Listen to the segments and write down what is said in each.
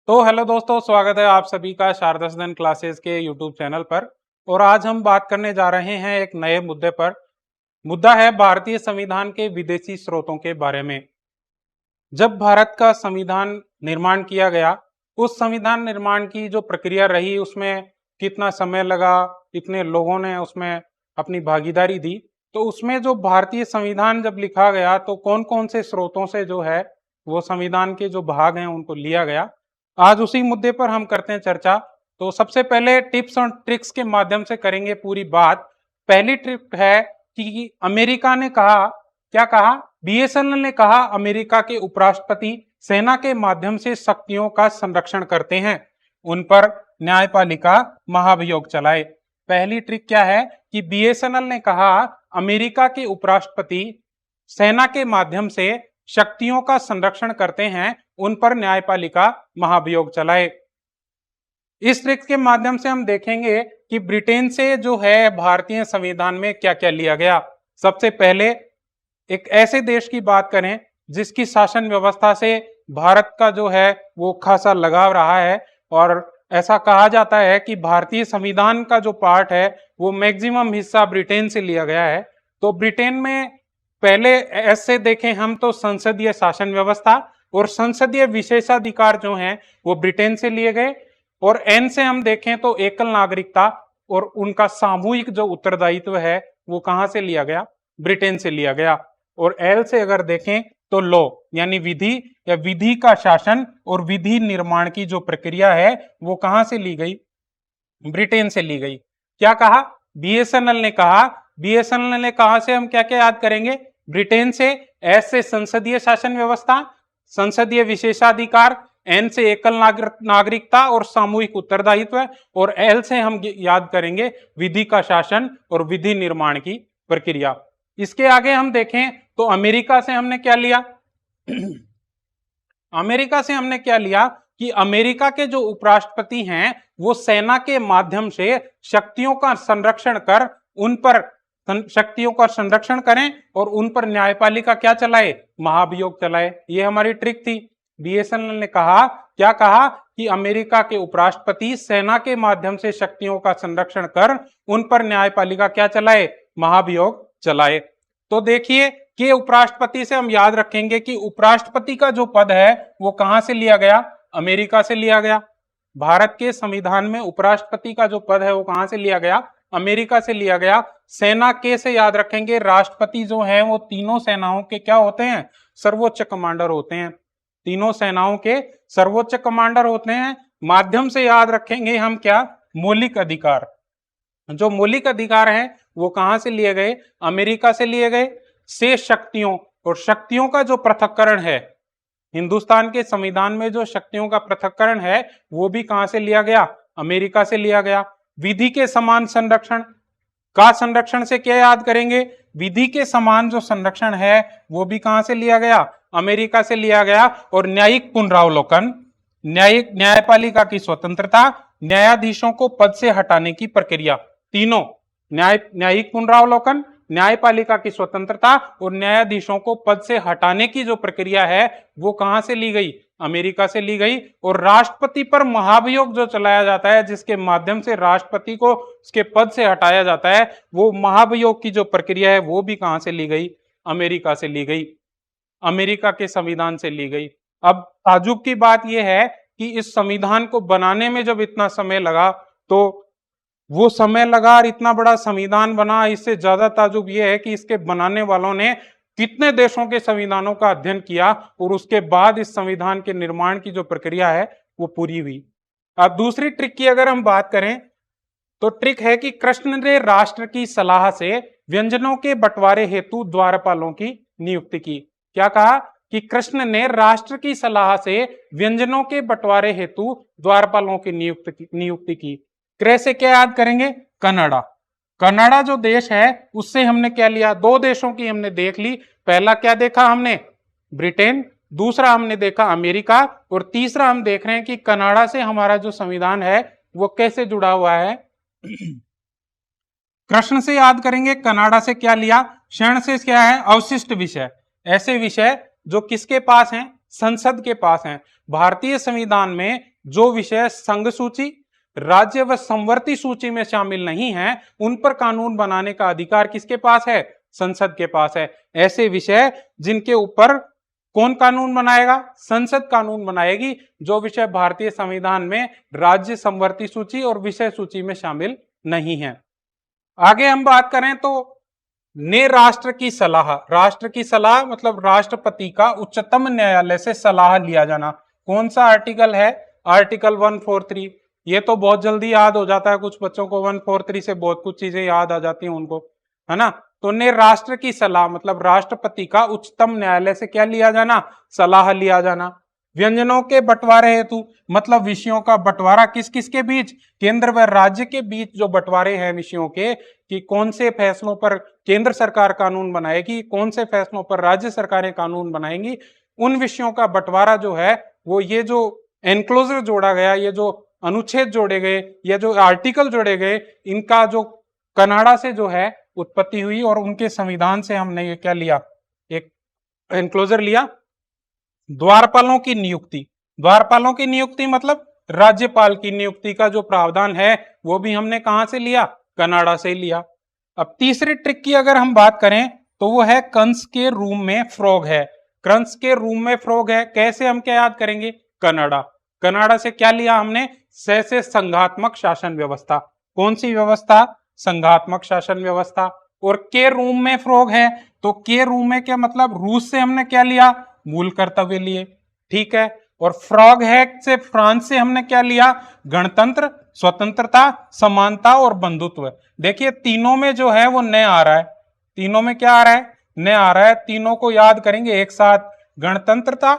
तो हेलो दोस्तों, स्वागत है आप सभी का शारदा सदन क्लासेस के यूट्यूब चैनल पर। और आज हम बात करने जा रहे हैं एक नए मुद्दे पर। मुद्दा है भारतीय संविधान के विदेशी स्रोतों के बारे में। जब भारत का संविधान निर्माण किया गया, उस संविधान निर्माण की जो प्रक्रिया रही उसमें कितना समय लगा, कितने लोगों ने उसमें अपनी भागीदारी दी, तो उसमें जो भारतीय संविधान जब लिखा गया तो कौन कौन से स्रोतों से जो है वो संविधान के जो भाग हैं उनको लिया गया। आज उसी मुद्दे पर हम करते हैं चर्चा। तो सबसे पहले टिप्स और ट्रिक्स के माध्यम से करेंगे पूरी बात। पहली ट्रिक है कि अमेरिका ने कहा, क्या कहा, बीएसएनएल ने कहा अमेरिका के उपराष्ट्रपति सेना के माध्यम से शक्तियों का संरक्षण करते हैं, उन पर न्यायपालिका महाभियोग चलाए। पहली ट्रिक क्या है कि बीएसएनएल ने कहा अमेरिका के उपराष्ट्रपति सेना के माध्यम से शक्तियों का संरक्षण करते हैं, उन पर न्यायपालिका महाभियोग चलाए। इस ट्रिक के माध्यम से हम देखेंगे कि ब्रिटेन से जो है भारतीय संविधान में क्या क्या लिया गया। सबसे पहले एक ऐसे देश की बात करें जिसकी शासन व्यवस्था से भारत का जो है वो खासा लगाव रहा है, और ऐसा कहा जाता है कि भारतीय संविधान का जो पार्ट है वो मैक्सिमम हिस्सा ब्रिटेन से लिया गया है। तो ब्रिटेन में पहले ऐसे देखें हम तो संसदीय शासन व्यवस्था और संसदीय विशेषाधिकार जो हैं वो ब्रिटेन से लिए गए, और एन से हम देखें तो एकल नागरिकता और उनका सामूहिक जो उत्तरदायित्व है वो कहां से लिया गया, ब्रिटेन से लिया गया। और एल से अगर देखें तो लॉ यानी विधि या विधि का शासन और विधि निर्माण की जो प्रक्रिया है वो कहां से ली गई, ब्रिटेन से ली गई। क्या कहा बीएसएनएल ने कहा, बीएसएनएल ने कहा से हम क्या क्या याद करेंगे, ब्रिटेन से, एस से संसदीय शासन व्यवस्था, संसदीय विशेषाधिकार, एन से एकल नागरिकता और सामूहिक उत्तरदायित्व, और एल से हम याद करेंगे विधि का शासन और विधि निर्माण की प्रक्रिया। इसके आगे हम देखें तो अमेरिका से हमने क्या लिया अमेरिका से हमने क्या लिया कि अमेरिका के जो उपराष्ट्रपति हैं वो सेना के माध्यम से शक्तियों का संरक्षण कर उन पर शक्तियों का संरक्षण करें और उन पर न्यायपालिका क्या चलाए, महाभियोग चलाए। ये हमारी ट्रिक थी। बीएसएनएल ने कहा, क्या कहा कि अमेरिका के उपराष्ट्रपति सेना के माध्यम से शक्तियों का संरक्षण कर उन पर न्यायपालिका क्या चलाए, महाभियोग चलाए। तो देखिए कि उपराष्ट्रपति से हम याद रखेंगे कि उपराष्ट्रपति का जो पद है वो कहां से लिया गया, अमेरिका से लिया गया। भारत के संविधान में उपराष्ट्रपति का जो पद है वो कहां से लिया गया, अमेरिका से लिया गया। सेना के से याद रखेंगे, राष्ट्रपति जो है वो तीनों सेनाओं के क्या होते हैं, सर्वोच्च कमांडर होते हैं। तीनों सेनाओं के सर्वोच्च कमांडर होते हैं। माध्यम से याद रखेंगे हम क्या, मौलिक अधिकार। जो मौलिक अधिकार हैं वो कहां से लिए गए, अमेरिका से लिए गए। से शक्तियों, और शक्तियों का जो पृथक्करण है, हिंदुस्तान के संविधान में जो शक्तियों का पृथक्करण है वो भी कहां से लिया गया, अमेरिका से लिया गया। विधि के समान संरक्षण का संरक्षण से क्या याद करेंगे, विधि के समान जो संरक्षण है वो भी कहां से लिया गया, अमेरिका से लिया गया। और न्यायिक पुनरावलोकन, न्यायपालिका की स्वतंत्रता, न्यायाधीशों को पद से हटाने की प्रक्रिया, तीनों, न्यायिक पुनरावलोकन, न्यायपालिका की स्वतंत्रता और न्यायाधीशों को पद से हटाने की जो प्रक्रिया है वो कहां से ली गई, अमेरिका से ली गई। और राष्ट्रपति पर महाभियोग जो चलाया जाता है, जिसके माध्यम से राष्ट्रपति को उसके पद से हटाया जाता है, वो महाभियोग की जो प्रक्रिया है वो भी कहां से ली गई, अमेरिका से ली गई, अमेरिका के संविधान से ली गई। अब ताजुब की बात यह है कि इस संविधान को बनाने में जब इतना समय लगा, तो वो समय लगा और इतना बड़ा संविधान बना, इससे ज्यादा ताजुब यह है कि इसके बनाने वालों ने कितने देशों के संविधानों का अध्ययन किया और उसके बाद इस संविधान के निर्माण की जो प्रक्रिया है वो पूरी हुई। अब दूसरी ट्रिक की अगर हम बात करें तो ट्रिक है कि कृष्ण ने राष्ट्र की सलाह से व्यंजनों के बंटवारे हेतु द्वारपालों की नियुक्ति की। क्या कहा कि कृष्ण ने राष्ट्र की सलाह से व्यंजनों के बंटवारे हेतु द्वारपालों की नियुक्ति की। क्रय से क्या याद करेंगे, कनाडा। कनाडा जो देश है उससे हमने क्या लिया, दो देशों की हमने देख ली। पहला क्या देखा हमने, ब्रिटेन, दूसरा हमने देखा अमेरिका, और तीसरा हम देख रहे हैं कि कनाडा से हमारा जो संविधान है वो कैसे जुड़ा हुआ है। कृष्ण से याद करेंगे, कनाडा से क्या लिया, क्षण से क्या है, अवशिष्ट विषय, ऐसे विषय जो किसके पास हैं, संसद के पास हैं। भारतीय संविधान में जो विषय संघ सूची, राज्य व संवर्ती सूची में शामिल नहीं है, उन पर कानून बनाने का अधिकार किसके पास है? संसद के पास है। ऐसे विषय जिनके ऊपर कौन कानून बनाएगा? संसद कानून बनाएगी। जो विषय भारतीय संविधान में राज्य, संवर्ती सूची और विषय सूची में शामिल नहीं है। आगे हम बात करें तो ने राष्ट्र की सलाह, राष्ट्र की सलाह मतलब राष्ट्रपति का उच्चतम न्यायालय से सलाह लिया जाना। कौन सा आर्टिकल है? आर्टिकल 143। ये तो बहुत जल्दी याद हो जाता है कुछ बच्चों को, 143 से बहुत कुछ चीजें याद आ जाती हैं उनको, है ना। तो ने राष्ट्र की सलाह मतलब राष्ट्रपति का उच्चतम न्यायालय से क्या लिया जाना? सलाह लिया जाना। व्यंजनों के बंटवारे हेतु मतलब विषयों का बंटवारा किस किस के बीच? केंद्र व राज्य के बीच जो बंटवारे हैं विषयों के, कि कौन से फैसलों पर केंद्र सरकार कानून बनाएगी, कौन से फैसलों पर राज्य सरकारें कानून बनाएंगी, उन विषयों का बंटवारा जो है वो ये जो एनक्लोजर जोड़ा गया, ये जो अनुच्छेद जोड़े गए या जो आर्टिकल जोड़े गए, इनका जो कनाडा से जो है उत्पत्ति हुई और उनके संविधान से हमने ये क्या लिया? एक एनक्लोजर लिया। द्वारपालों की नियुक्ति, द्वारपालों की नियुक्ति मतलब राज्यपाल की नियुक्ति का जो प्रावधान है वो भी हमने कहां से लिया? कनाडा से लिया। अब तीसरी ट्रिक की अगर हम बात करें तो वो है कंस के रूम में फ्रॉग है। कंस के रूम में फ्रॉग है, कैसे हम क्या याद करेंगे? कनाडा। कनाडा से क्या लिया हमने? से संघात्मक शासन व्यवस्था। कौन सी व्यवस्था? संघात्मक शासन व्यवस्था। और के रूम में फ्रॉग है तो के रूम में क्या मतलब? रूस से हमने क्या लिया? मूल कर्तव्य लिए, ठीक है। और फ्रॉग हैक से फ्रांस से हमने क्या लिया? गणतंत्र, स्वतंत्रता, समानता और बंधुत्व। देखिए तीनों में जो है वो नया आ रहा है, तीनों में क्या आ रहा है? नया आ रहा है। तीनों को याद करेंगे एक साथ। गणतंत्रता,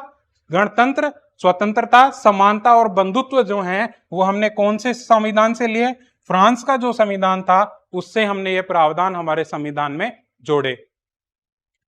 गणतंत्र, स्वतंत्रता, समानता और बंधुत्व जो हैं वो हमने कौन से संविधान से लिए? फ्रांस का जो संविधान था उससे हमने ये प्रावधान हमारे संविधान में जोड़े।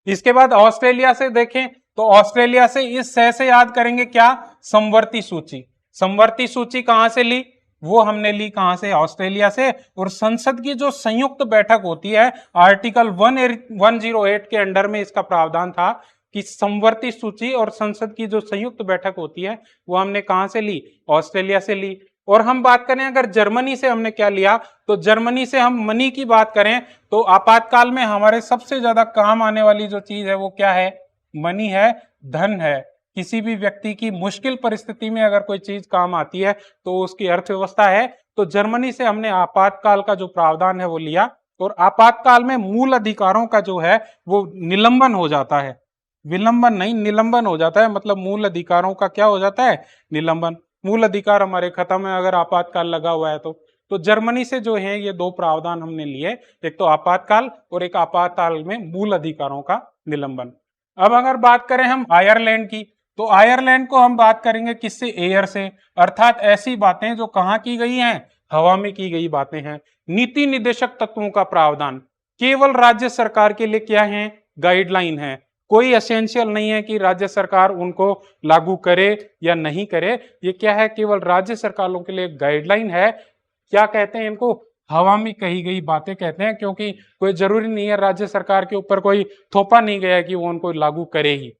इसके बाद ऑस्ट्रेलिया से देखें तो ऑस्ट्रेलिया से इस से याद करेंगे क्या? संवर्ती सूची। संवर्ती सूची कहां से ली? वो हमने ली कहां से? ऑस्ट्रेलिया से। और संसद की जो संयुक्त बैठक होती है, आर्टिकल 108 के अंडर में इसका प्रावधान था कि संवर्ती सूची और संसद की जो संयुक्त बैठक होती है वो हमने कहां से ली? ऑस्ट्रेलिया से ली। और हम बात करें अगर जर्मनी से हमने क्या लिया, तो जर्मनी से हम मनी की बात करें तो आपातकाल में हमारे सबसे ज्यादा काम आने वाली जो चीज है वो क्या है? मनी है, धन है। किसी भी व्यक्ति की मुश्किल परिस्थिति में अगर कोई चीज काम आती है तो उसकी अर्थव्यवस्था है। तो जर्मनी से हमने आपातकाल का जो प्रावधान है वो लिया। और आपातकाल में मूल अधिकारों का जो है वो निलंबन हो जाता है, विलंबन नहीं, निलंबन हो जाता है। मतलब मूल अधिकारों का क्या हो जाता है? निलंबन। मूल अधिकार हमारे खत्म है अगर आपातकाल लगा हुआ है तो जर्मनी से जो है ये दो प्रावधान हमने लिए, एक तो आपातकाल और एक आपातकाल में मूल अधिकारों का निलंबन। अब अगर बात करें हम आयरलैंड की, तो आयरलैंड को हम बात करेंगे किससे? एयर से। अर्थात ऐसी बातें जो कहाँ की गई हैं? हवा में की गई बातें हैं। नीति निदेशक तत्वों का प्रावधान केवल राज्य सरकार के लिए क्या है? गाइडलाइन है। कोई एसेंशियल नहीं है कि राज्य सरकार उनको लागू करे या नहीं करे। ये क्या है? केवल राज्य सरकारों के लिए गाइडलाइन है। क्या कहते हैं इनको? हवा में कही गई बातें कहते हैं, क्योंकि कोई जरूरी नहीं है, राज्य सरकार के ऊपर कोई थोपा नहीं गया कि वो उनको लागू करे ही।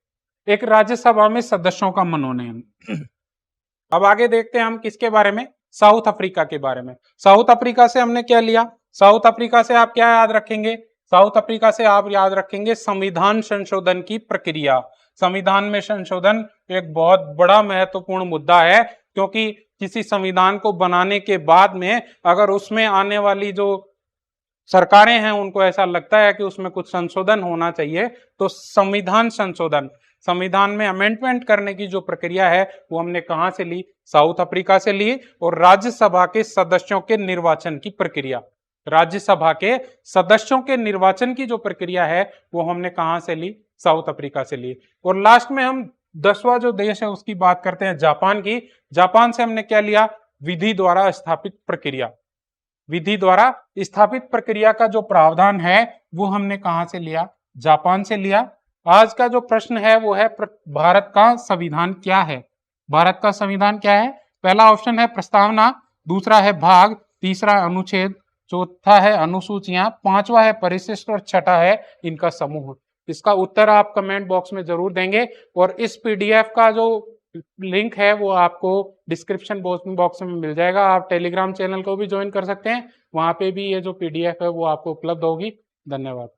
एक राज्यसभा में सदस्यों का मनोनयन। अब आगे देखते हैं हम किसके बारे में? साउथ अफ्रीका के बारे में। साउथ अफ्रीका से हमने क्या लिया? साउथ अफ्रीका से आप क्या याद रखेंगे? साउथ अफ्रीका से आप याद रखेंगे संविधान संशोधन की प्रक्रिया। संविधान में संशोधन एक बहुत बड़ा महत्वपूर्ण मुद्दा है, क्योंकि किसी संविधान को बनाने के बाद में अगर उसमें आने वाली जो सरकारें हैं उनको ऐसा लगता है कि उसमें कुछ संशोधन होना चाहिए, तो संविधान संशोधन, संविधान में अमेंडमेंट करने की जो प्रक्रिया है वो हमने कहां से ली? साउथ अफ्रीका से ली। और राज्यसभा के सदस्यों के निर्वाचन की प्रक्रिया, राज्यसभा के सदस्यों के निर्वाचन की जो प्रक्रिया है वो हमने कहां से ली? साउथ अफ्रीका से ली। और लास्ट में हम 10वां जो देश है उसकी बात करते हैं, जापान की। जापान से हमने क्या लिया? विधि द्वारा स्थापित प्रक्रिया। विधि द्वारा स्थापित प्रक्रिया का जो प्रावधान है वो हमने कहां से लिया? जापान से लिया। आज का जो प्रश्न है वो है भारत का संविधान क्या है? भारत का संविधान क्या है? पहला ऑप्शन है प्रस्तावना, दूसरा है भाग, तीसरा अनुच्छेद, चौथा है अनुसूचियां, पांचवा है परिशिष्ट और छठा है इनका समूह। इसका उत्तर आप कमेंट बॉक्स में जरूर देंगे। और इस पीडीएफ का जो लिंक है वो आपको डिस्क्रिप्शन बॉक्स में मिल जाएगा। आप टेलीग्राम चैनल को भी ज्वाइन कर सकते हैं, वहाँ पे भी ये जो पीडीएफ है वो आपको उपलब्ध होगी। धन्यवाद।